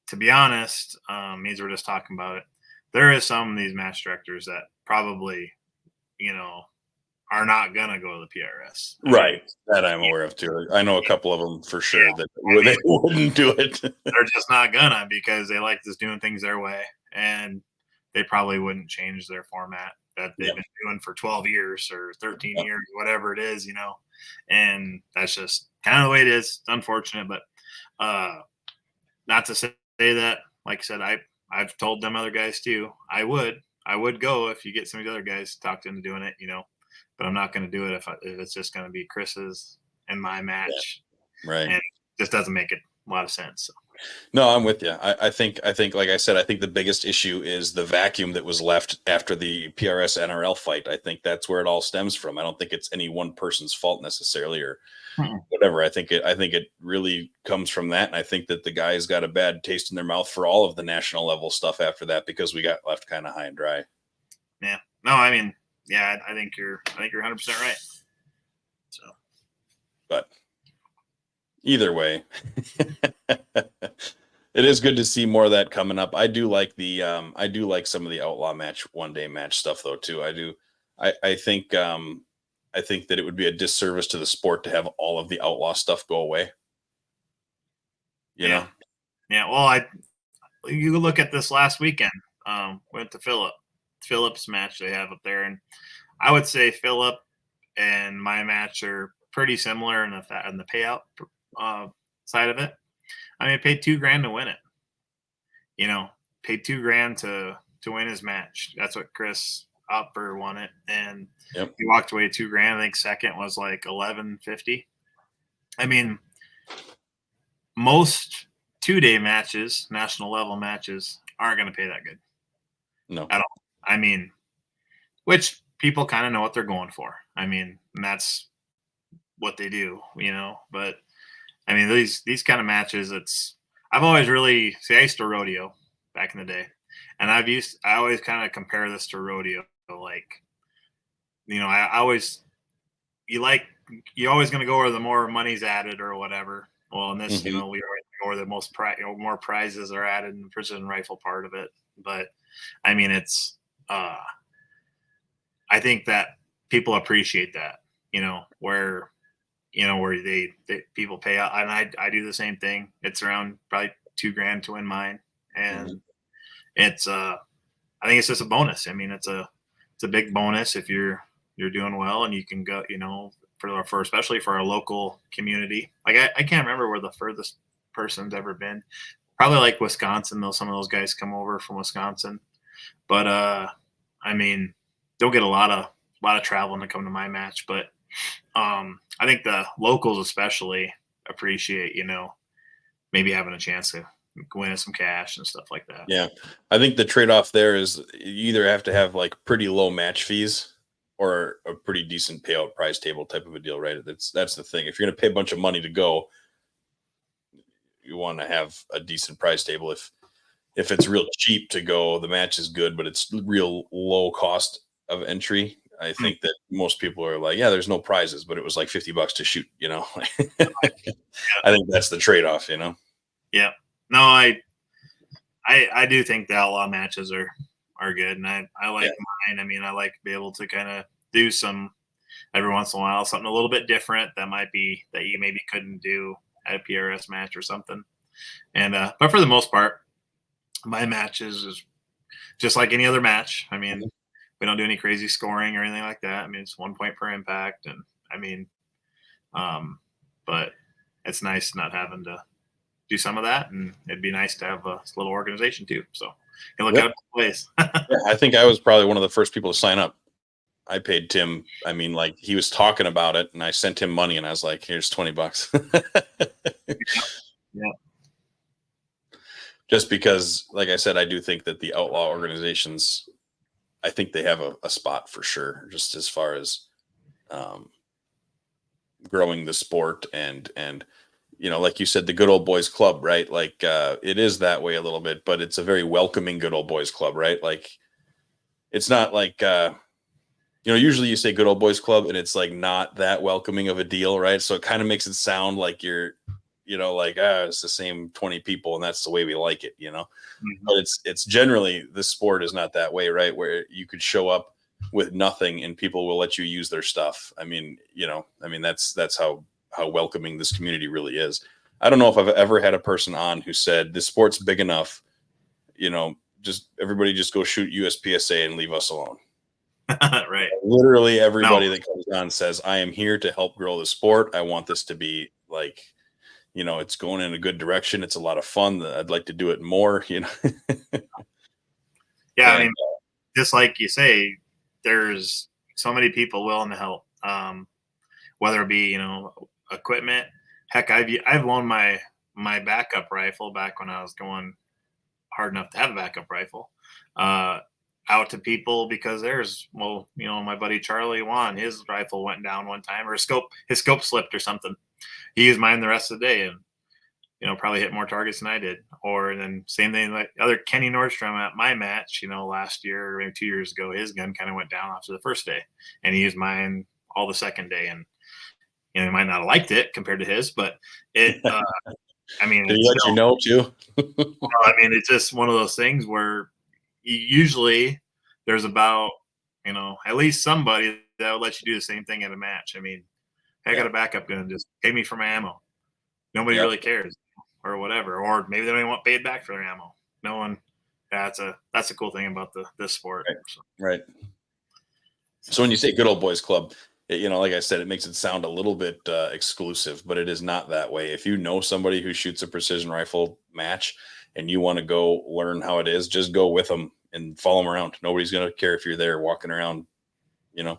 to be honest, means we're just talking about it. There is some of these match directors that probably, are not gonna go to the PRS. Right, that I'm aware of too. I know a couple of them for sure that they wouldn't do it. They're just not gonna, because they like just doing things their way, and they probably wouldn't change their format that they've been doing for 12 years or 13 years, whatever it is, and that's just kind of the way it is. It's unfortunate, but not to say that, like I said, I've told them other guys too, I would go if you get some of the other guys to talk into doing it, but I'm not going to do it if it's just going to be Chris's and my match. Yeah. Right. And it just doesn't make a lot of sense. So. No, I'm with you. I think, like I said, I think the biggest issue is the vacuum that was left after the PRS NRL fight. I think that's where it all stems from. I don't think it's any one person's fault necessarily or whatever. I think it really comes from that. And I think that the guys got a bad taste in their mouth for all of the national level stuff after that, because we got left kind of high and dry. Yeah. No, I mean, yeah, I think you're 100% right. So, but either way, it is good to see more of that coming up. I do like some of the outlaw match, 1 day match stuff though too. I do. I think that it would be a disservice to the sport to have all of the outlaw stuff go away. You know? Yeah. Well, you look at this last weekend. Went to Philip's match they have up there, and I would say Philip and my match are pretty similar in the payout side of it. I mean, I paid $2,000 to win it. Paid $2,000 to win his match. That's what Chris Opper won it, and he walked away $2,000. I think second was like $11.50. I mean, most 2-day matches, national level matches, aren't going to pay that good. No, at all. I mean, which people kind of know what they're going for. I mean, and that's what they do, But I mean, these kind of matches, I've always really I used to rodeo back in the day, and I always kind of compare this to rodeo. Like, I always you're always going to go where the more money's added or whatever. Well, in this, we always go where the more prizes are added in the precision rifle part of it. But I mean, it's I think that people appreciate that, where they people pay out, and I do the same thing. It's around probably $2,000 to win mine, and it's I think it's just a bonus. I mean, it's a big bonus if you're doing well and you can go, for especially for our local community. Like I can't remember where the furthest person's ever been. Probably like Wisconsin, though. Some of those guys come over from Wisconsin, but I mean, don't get a lot of traveling to come to my match, but I think the locals especially appreciate, maybe having a chance to win some cash and stuff like that. Yeah. I think the trade-off there is you either have to have like pretty low match fees or a pretty decent payout prize table type of a deal, right? That's the thing. If you're going to pay a bunch of money to go, you want to have a decent prize table. If it's real cheap to go, the match is good, but it's real low cost of entry. I think that most people are like, yeah, there's no prizes, but it was like $50 to shoot, I think that's the trade-off, Yeah. No, I do think the outlaw matches are good, and I like mine. I mean, I like to be able to kind of do some every once in a while, something a little bit different that you maybe couldn't do at a PRS match or something. And but for the most part, my matches is just like any other match. I mean, we don't do any crazy scoring or anything like that. I mean, it's 1 point per impact, and I mean, but it's nice not having to do some of that, and it'd be nice to have a little organization too. So you look at place. I think I was probably one of the first people to sign up. I paid Tim. I mean, like he was talking about it, and I sent him money, and I was like, "Here's $20." Yeah. Just because, like I said, I do think that the outlaw organizations, I think they have a spot for sure, just as far as growing the sport and like you said, the good old boys club, right? Like it is that way a little bit, but it's a very welcoming good old boys club, right? Like it's not like usually you say good old boys club and it's like not that welcoming of a deal, right? So it kind of makes it sound like you're it's the same 20 people and that's the way we like it, but it's generally, the sport is not that way, right? Where you could show up with nothing and people will let you use their stuff. I mean, that's how welcoming this community really is. I don't know if I've ever had a person on who said this sport's big enough, just everybody just go shoot USPSA and leave us alone. Right. Literally everybody that comes on says, I am here to help grow the sport. I want this to be like, it's going in a good direction. It's a lot of fun. I'd like to do it more, Yeah. I mean, just like you say, there's so many people willing to help, whether it be, equipment. Heck, I've loaned my backup rifle back when I was going hard enough to have a backup rifle, out to people because my buddy Charlie Wan, his rifle went down one time, or his scope slipped or something. He used mine the rest of the day and probably hit more targets than I did. Or then same thing, like other Kenny Nordstrom at my match, last year or maybe 2 years ago, his gun kind of went down after the first day and he used mine all the second day. And he might not have liked it compared to his, but it I mean, did he let you know too? I mean, it's just one of those things where usually there's about at least somebody that will let you do the same thing at a match. I mean, hey, I got a backup gun, just pay me for my ammo. Nobody really cares or whatever. Or maybe they don't even want paid back for their ammo. No one. That's a cool thing about this sport. Right. Right. So when you say good old boys club, like I said, it makes it sound a little bit exclusive, but it is not that way. If you know somebody who shoots a precision rifle match and you want to go learn how it is, just go with them and follow them around. Nobody's going to care if you're there walking around, No,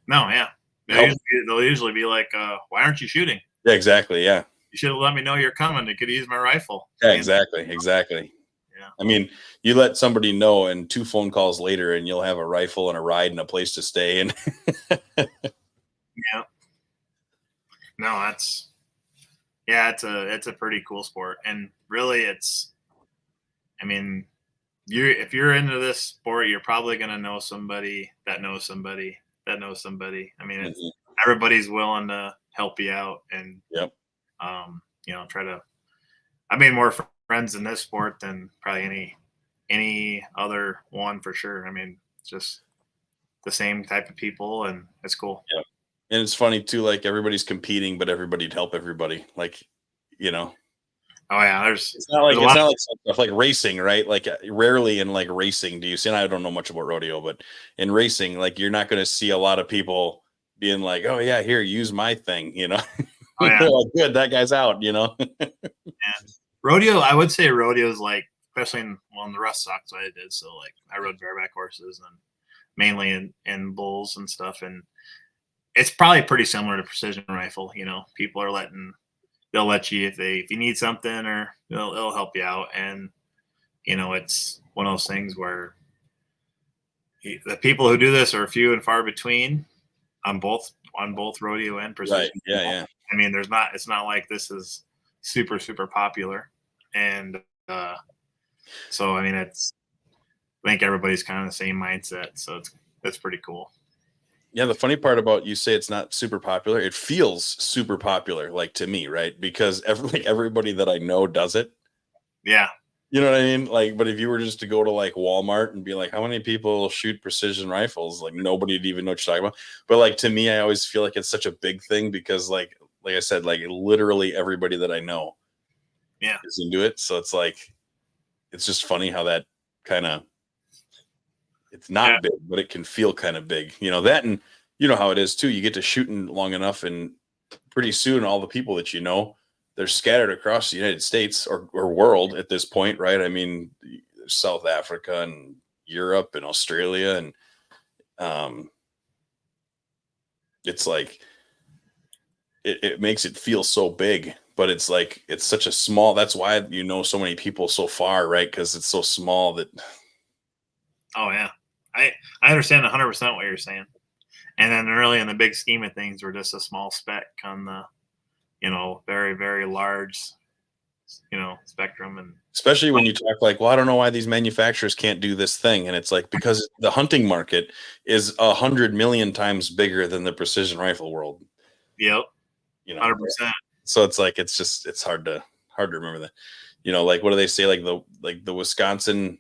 yeah. They'll usually be like, why aren't you shooting? Yeah, exactly. Yeah. You should have let me know you're coming. They could use my rifle. Yeah, exactly. Exactly. Yeah. I mean, you let somebody know and 2 phone calls later and you'll have a rifle and a ride and a place to stay. And yeah. No, it's a pretty cool sport. And really if you're into this sport, you're probably going to know somebody that knows somebody that knows somebody. I mean, everybody's willing to help you out and, try to, I made more friends in this sport than probably any other one for sure. I mean, it's just the same type of people and it's cool. Yeah. And it's funny too, like everybody's competing, but everybody'd help everybody. Like, Oh yeah, it's not like stuff like racing, right? Like rarely in like racing do you see, and I don't know much about rodeo, but in racing, like you're not going to see a lot of people being like, oh yeah, here, use my thing, Oh, yeah. Like, good, that guy's out, Yeah. Rodeo, I would say rodeo is like, especially in the Russ Sox I did. So like I rode bareback horses and mainly in bulls and stuff. And it's probably pretty similar to precision rifle. People are they'll let you if you need something or they'll help you out. And, it's one of those things where the people who do this are few and far between on both rodeo and precision. Right. Yeah. Yeah. I mean, it's not like this is super, super popular. And so, I mean, I think everybody's kind of the same mindset. So that's pretty cool. Yeah, the funny part about you say it's not super popular, it feels super popular, like to me, right? Because everybody that I know does it. Yeah. You know what I mean? Like, but if you were just to go to like Walmart and be like, how many people shoot precision rifles? Like nobody'd even know what you're talking about. But like to me, I always feel like it's such a big thing because like I said, like literally everybody that I know is into it. So it's like it's just funny how that kind of it's not big, but it can feel kind of big. That, and you know how it is too. You get to shooting long enough and pretty soon all the people that they're scattered across the United States or world at this point, right? I mean, South Africa and Europe and Australia, and it's like it makes it feel so big, but it's like it's such a small. That's why so many people so far, right? Because it's so small that. Oh yeah, I understand 100% what you're saying, and then really in the big scheme of things, we're just a small speck on the very, very large, spectrum. And especially when you talk like, well, I don't know why these manufacturers can't do this thing. And it's like, because the hunting market is 100 million times bigger than the precision rifle world. Yep. 100%. So it's like, it's hard to remember that, like, what do they say? Like the Wisconsin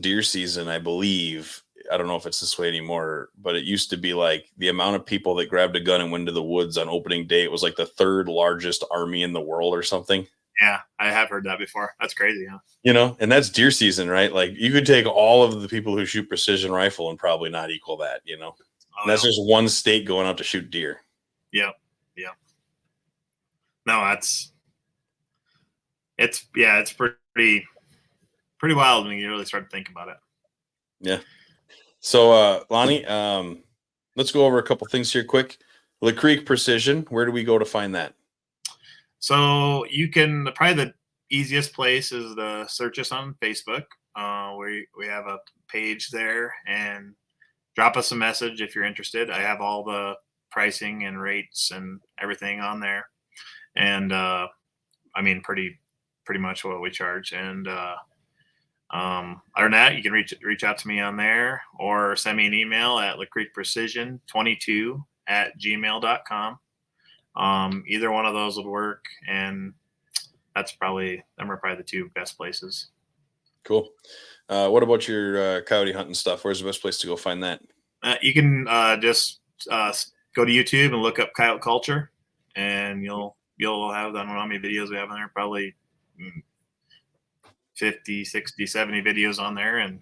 deer season, I believe, I don't know if it's this way anymore, but it used to be like the amount of people that grabbed a gun and went to the woods on opening day. It was like the 3rd largest army in the world or something. Yeah, I have heard that before. That's crazy, huh? And that's deer season, right? Like you could take all of the people who shoot precision rifle and probably not equal that, Oh, that's just one state going out to shoot deer. Yeah. Yeah. No, it's pretty wild when you really start to think about it. Yeah. So, Lonnie, let's go over a couple things here quick. Lacreek Precision, where do we go to find that? So you can probably the easiest place is to search us on Facebook. We have a page there and drop us a message if you're interested. I have all the pricing and rates and everything on there. And I mean, pretty much what we charge. And other than that, you can reach out to me on there or send me an email at lacreekprecision22@gmail.com. Either one of those would work, and them are probably the 2 best places. Cool. What about your coyote hunting stuff? Where's the best place to go find that? You can just go to YouTube and look up Coyote Culture, and you'll have, I don't know how many videos we have on there, probably 50, 60, 70 videos on there. And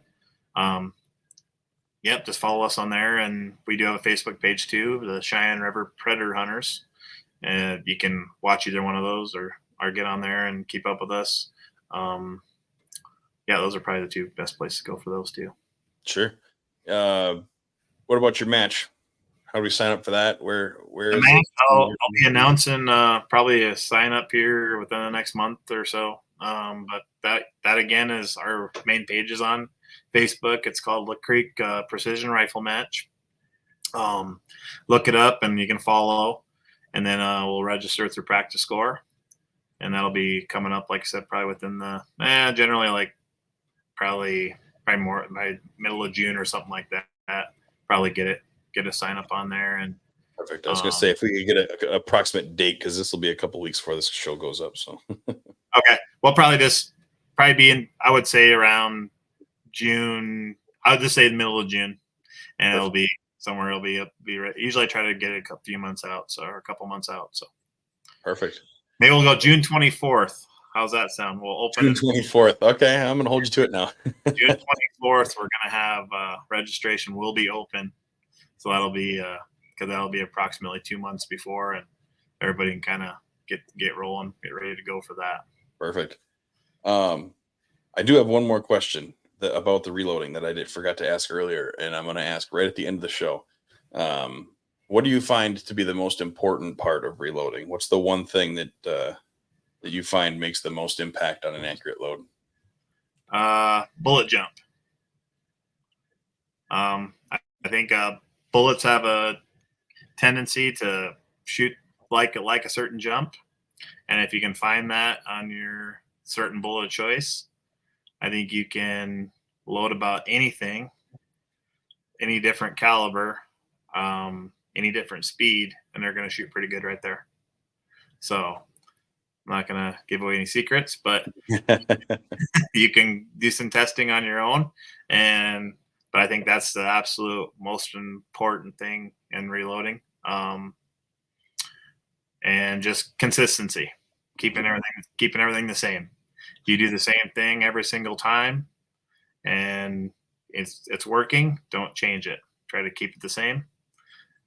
yep, just follow us on there. And we do have a Facebook page too, the Cheyenne River Predator Hunters. And you can watch either one of those or get on there and keep up with us. Yeah, those are probably the two best places to go for those two. Sure. What about your match? How do we sign up for that? Where the is match, it? I'll be announcing probably a sign up here within the next month or so. But that again is our main page is on Facebook. It's called Lacreek Precision Rifle Match. Look it up and you can follow, and then we'll register through Practice Score, and that'll be coming up, like I said, probably within the generally like probably more by middle of June or something like that. Probably get a sign up on there. And perfect. I was going to say if we could get an approximate date, because this will be a couple weeks before this show goes up. So okay, well, probably be in, I would say around June. I would just say the middle of June, and perfect. It'll be somewhere. It'll be ready. Usually I try to get it a few months out, or a couple months out. So perfect. Maybe we'll go June 24th. How's that sound? We'll open June 24th. Okay, I'm gonna hold you to it now. June 24th, we're gonna have registration will be open, so that'll be because that'll be approximately 2 months before, and everybody can kind of get rolling, get ready to go for that. Perfect. I do have one more question about the reloading that I forgot to ask earlier, and I'm going to ask right at the end of the show. What do you find to be the most important part of reloading? What's the one thing that you find makes the most impact on an accurate load? Bullet jump. I think bullets have a tendency to shoot like a certain jump, and if you can find that on your certain bullet choice, I think you can load about anything, any different caliber, any different speed, and they're going to shoot pretty good right there. So I'm not going to give away any secrets, but you can do some testing on your own. But I think that's the absolute most important thing in reloading. And just consistency, keeping everything the same. You do the same thing every single time, and it's working. Don't change it. Try to keep it the same.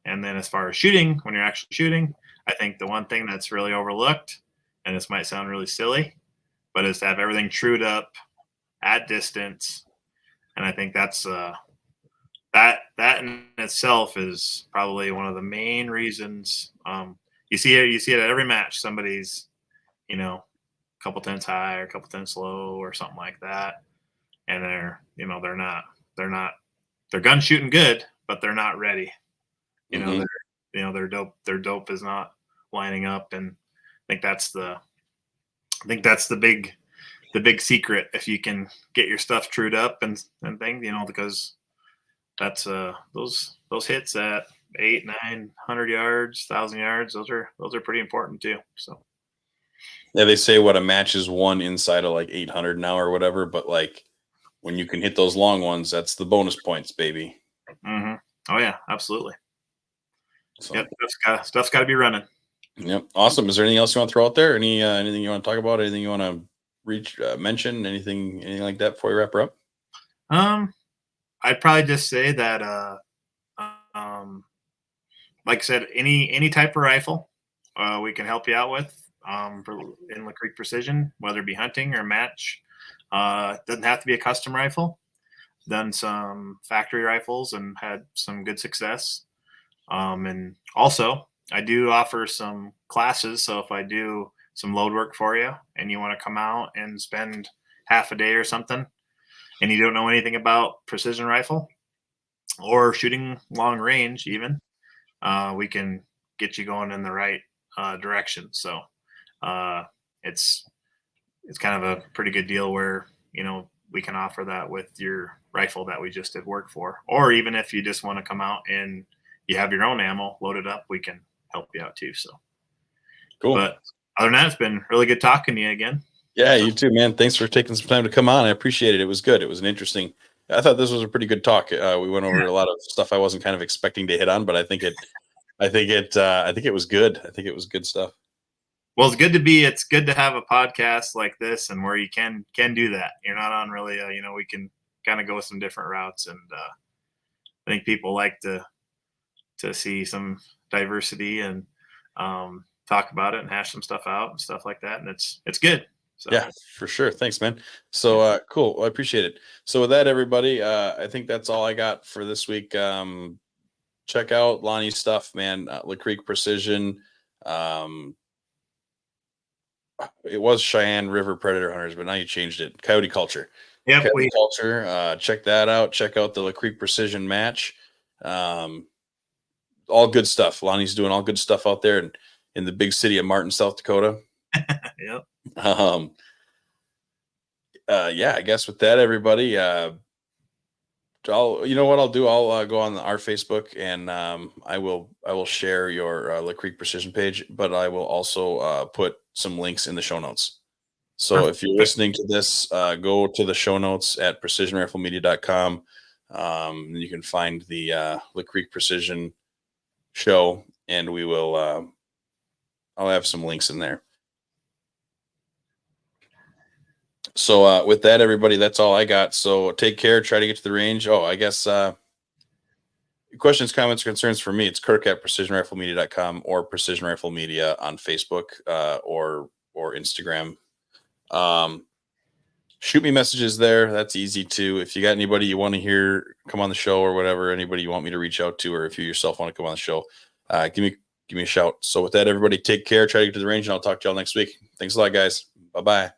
And then as far as shooting, when you're actually shooting, I think the one thing that's really overlooked, and this might sound really silly, but is to have everything trued up at distance. And I think that's that in itself is probably one of the main reasons. You see it at every match. Somebody's, a couple tenths high or a couple tenths low or something like that, and they're gun shooting good, but they're not ready. Their dope is not lining up, and I think that's the big secret. If you can get your stuff trued up and things, because that's those hits at 800, 900 yards, 1,000 yards. Those are pretty important too. So yeah, they say what a match is won inside of like 800 now or whatever, but like when you can hit those long ones, that's the bonus points, baby. Mm-hmm. Oh yeah, absolutely. So, yep, stuff's got to be running. Yep, awesome. Is there anything else you want to throw out there? Anything you want to talk about? Anything you want to mention? Anything like that before we wrap her up? I'd probably just say that, like I said, any type of rifle, we can help you out with in Lacreek Precision, whether it be hunting or match. Doesn't have to be a custom rifle. Done some factory rifles and had some good success. And also, I do offer some classes. So if I do some load work for you and you want to come out and spend half a day or something, and you don't know anything about precision rifle or shooting long range even, we can get you going in the right direction. So it's kind of a pretty good deal where, we can offer that with your rifle that we just did work for. Or even if you just want to come out and you have your own ammo loaded up, we can help you out too. So cool. But other than that, it's been really good talking to you again. Yeah, you too, man. Thanks for taking some time to come on. I appreciate it. It was good. It was an interesting. I thought this was a pretty good talk. We went over a lot of stuff I wasn't kind of expecting to hit on, but I think it. I think it was good. I think it was good stuff. Well, it's good to have a podcast like this and where you can do that. You're not on really, we can kind of go some different routes, and I think people like to see some diversity and talk about it and hash some stuff out and stuff like that. And it's good. So Yeah, for sure. Thanks, man. So cool. Well, I appreciate it. So with that, everybody, I think that's all I got for this week. Check out Lonnie's stuff, man. Lacreek Precision. It was Cheyenne River Predator Hunters, but now you changed it. Coyote Culture. yep, Coyote Culture. Check that out. Check out the Lacreek Precision match. All good stuff. Lonnie's doing all good stuff out there in the big city of Martin, South Dakota. yep. Yeah, I guess with that, everybody, you know what I'll do? I'll go on our Facebook and I will share your Lacreek Precision page, but I will also put some links in the show notes. So if you're listening to this, go to the show notes at precisionriflemedia.com. You can find the Lacreek Precision show, and we will. I'll have some links in there. So with that, everybody, that's all I got. So take care. Try to get to the range. Oh, I guess questions, comments, or concerns for me, it's Kirk at precisionriflemedia.com or Precision Rifle Media on Facebook or Instagram. Shoot me messages there. That's easy too. If you got anybody you want to hear come on the show or whatever, anybody you want me to reach out to, or if you yourself want to come on the show, give me a shout. So with that, everybody, take care. Try to get to the range, and I'll talk to y'all next week. Thanks a lot, guys. Bye-bye.